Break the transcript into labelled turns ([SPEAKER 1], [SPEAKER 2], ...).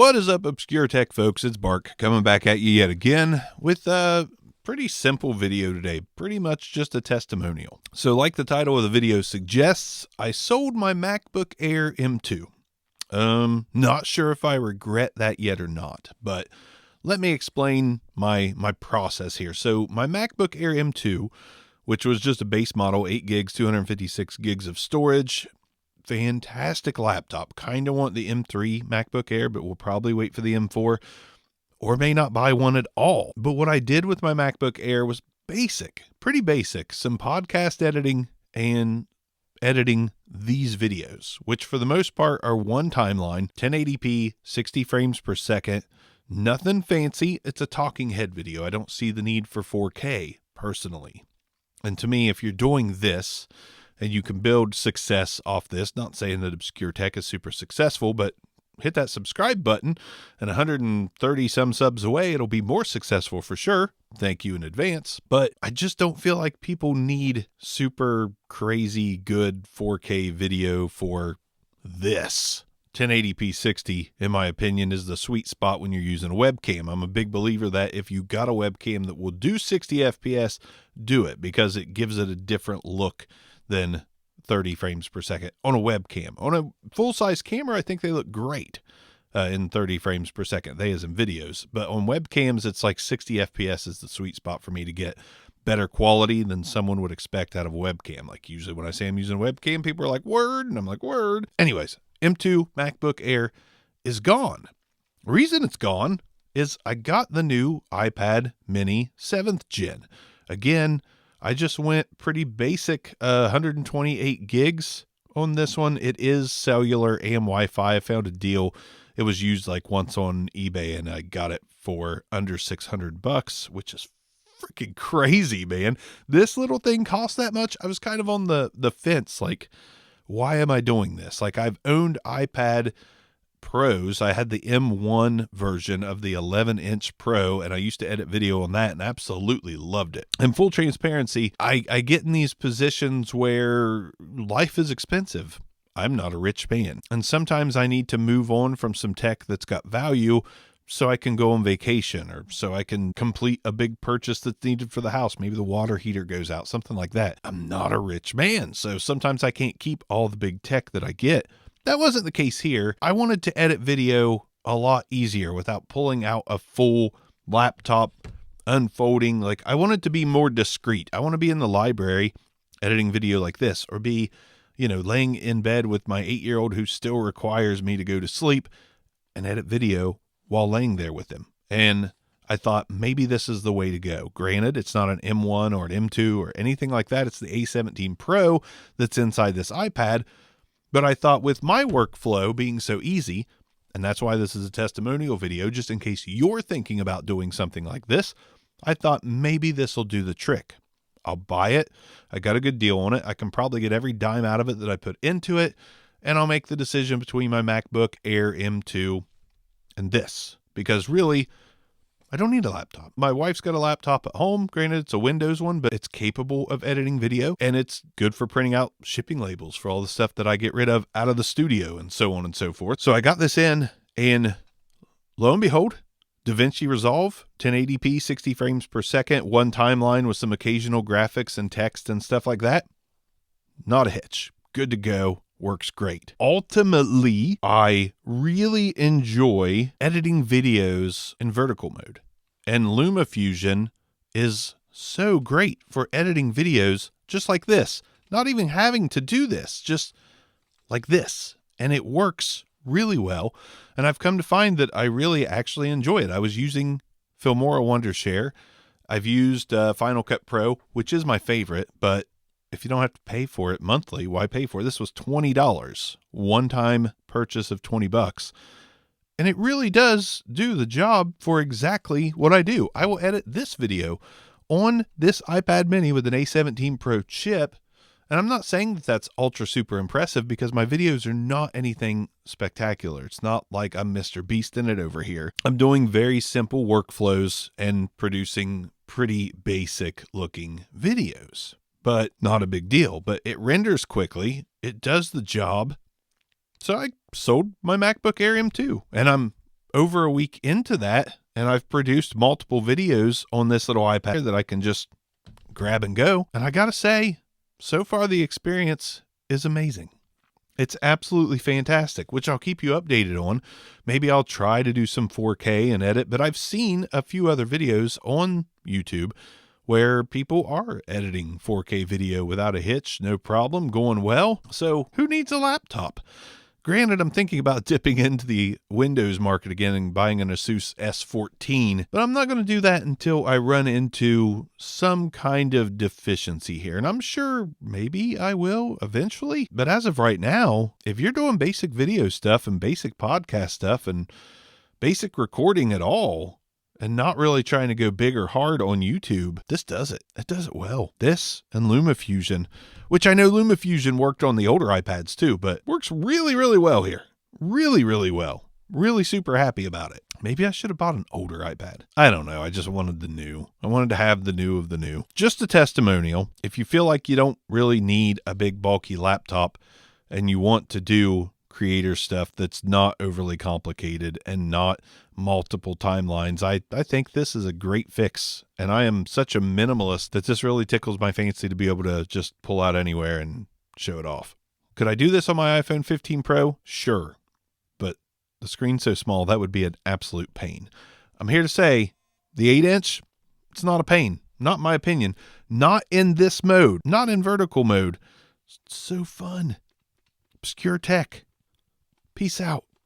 [SPEAKER 1] What is up, Obscure Tech folks? It's Bark coming back at you yet again with a pretty simple video today, pretty much just a testimonial. So like the title of the video suggests, I sold my MacBook Air M2. Not sure if I regret that yet or not, but let me explain my process here. So my MacBook Air M2, which was just a base model, 8 gigs, 256 gigs of storage, fantastic laptop. Kind of want the M3 MacBook Air, but we'll probably wait for the M4 or may not buy one at all. But what I did with my MacBook Air was basic, pretty basic, some podcast editing and editing these videos, which for the most part are one timeline, 1080p, 60 frames per second, nothing fancy. It's a talking head video. I don't see the need for 4K personally. And to me, if you're doing this, and you can build success off this, not saying that Obscure Tech is super successful, but hit that subscribe button and 130 some subs away, it'll be more successful for sure. Thank you in advance. But I just don't feel like people need super crazy good 4K video for this. 1080p 60, in my opinion, is the sweet spot when you're using a webcam. I'm a big believer that if you got a webcam that will do 60 FPS, do it, because it gives it a different look than 30 frames per second on a webcam. On a full-size camera, I think they look great in 30 frames per second, they as in videos. But on webcams, it's like 60 FPS is the sweet spot for me to get better quality than someone would expect out of a webcam. Like usually when I say I'm using a webcam, people are like, word, and I'm like, word. Anyways, M2 MacBook Air is gone. The reason it's gone is I got the new iPad mini 7th gen. Again, I just went pretty basic, 128 gigs on this one. It is cellular and Wi-Fi. I found a deal. It was used like once on eBay and I got it for under $600, which is freaking crazy, man. This little thing cost that much. I was kind of on the fence. Like, why am I doing this? Like, I've owned iPad Pros. I had the M1 version of the 11-inch Pro, and I used to edit video on that and absolutely loved it. In full transparency, I get in these positions where life is expensive. I'm not a rich man, and sometimes I need to move on from some tech that's got value so I can go on vacation or so I can complete a big purchase that's needed for the house. Maybe the water heater goes out, something like that. I'm not a rich man, so sometimes I can't keep all the big tech that I get. That wasn't the case here. I wanted to edit video a lot easier without pulling out a full laptop, unfolding. Like, I wanted to be more discreet. I want to be in the library editing video like this, or be, laying in bed with my 8-year-old who still requires me to go to sleep and edit video while laying there with him. And I thought maybe this is the way to go. Granted, it's not an M1 or an M2 or anything like that. It's the A17 Pro that's inside this iPad. But I thought with my workflow being so easy, and that's why this is a testimonial video, just in case you're thinking about doing something like this, I thought maybe this will do the trick. I'll buy it. I got a good deal on it. I can probably get every dime out of it that I put into it, and I'll make the decision between my MacBook Air M2 and this, because really, I don't need a laptop. My wife's got a laptop at home. Granted, it's a Windows one, but it's capable of editing video, and it's good for printing out shipping labels for all the stuff that I get rid of out of the studio and so on and so forth. So I got this in, and lo and behold, DaVinci Resolve, 1080p, 60 frames per second, one timeline with some occasional graphics and text and stuff like that. Not a hitch. Good to go. Works great. Ultimately, I really enjoy editing videos in vertical mode. And LumaFusion is so great for editing videos just like this. Not even having to do this, just like this. And it works really well. And I've come to find that I really actually enjoy it. I was using Filmora Wondershare. I've used Final Cut Pro, which is my favorite, but if you don't have to pay for it monthly, why pay for it? This was $20, one-time purchase of $20. And it really does do the job for exactly what I do. I will edit this video on this iPad mini with an A17 Pro chip. And I'm not saying that that's ultra super impressive, because my videos are not anything spectacular. It's not like I'm Mr. Beast in it over here. I'm doing very simple workflows and producing pretty basic looking videos. But not a big deal. But it renders quickly. It does the job. So I sold my MacBook Air M2, and I'm over a week into that, and I've produced multiple videos on this little iPad that I can just grab and go. And I gotta say, so far the experience is amazing. It's absolutely fantastic, which I'll keep you updated on. Maybe I'll try to do some 4K and edit, but I've seen a few other videos on YouTube where people are editing 4K video without a hitch, no problem, going well. So who needs a laptop? Granted, I'm thinking about dipping into the Windows market again and buying an Asus S14, but I'm not going to do that until I run into some kind of deficiency here. And I'm sure maybe I will eventually. But as of right now, if you're doing basic video stuff and basic podcast stuff and basic recording at all, and not really trying to go big or hard on YouTube, this does it. It does it well. This and LumaFusion, which I know LumaFusion worked on the older iPads too, but works really, really well here. Really, really well. Really super happy about it. Maybe I should have bought an older iPad. I don't know. I just wanted the new. I wanted to have the new of the new. Just a testimonial. If you feel like you don't really need a big bulky laptop and you want to do creator stuff that's not overly complicated and not multiple timelines, I think this is a great fix. And I am such a minimalist that this really tickles my fancy to be able to just pull out anywhere and show it off. Could I do this on my iPhone 15 Pro? Sure. But the screen's so small, that would be an absolute pain. I'm here to say the 8-inch, it's not a pain. Not my opinion. Not in this mode. Not in vertical mode. It's so fun. Obscure tech. Peace out.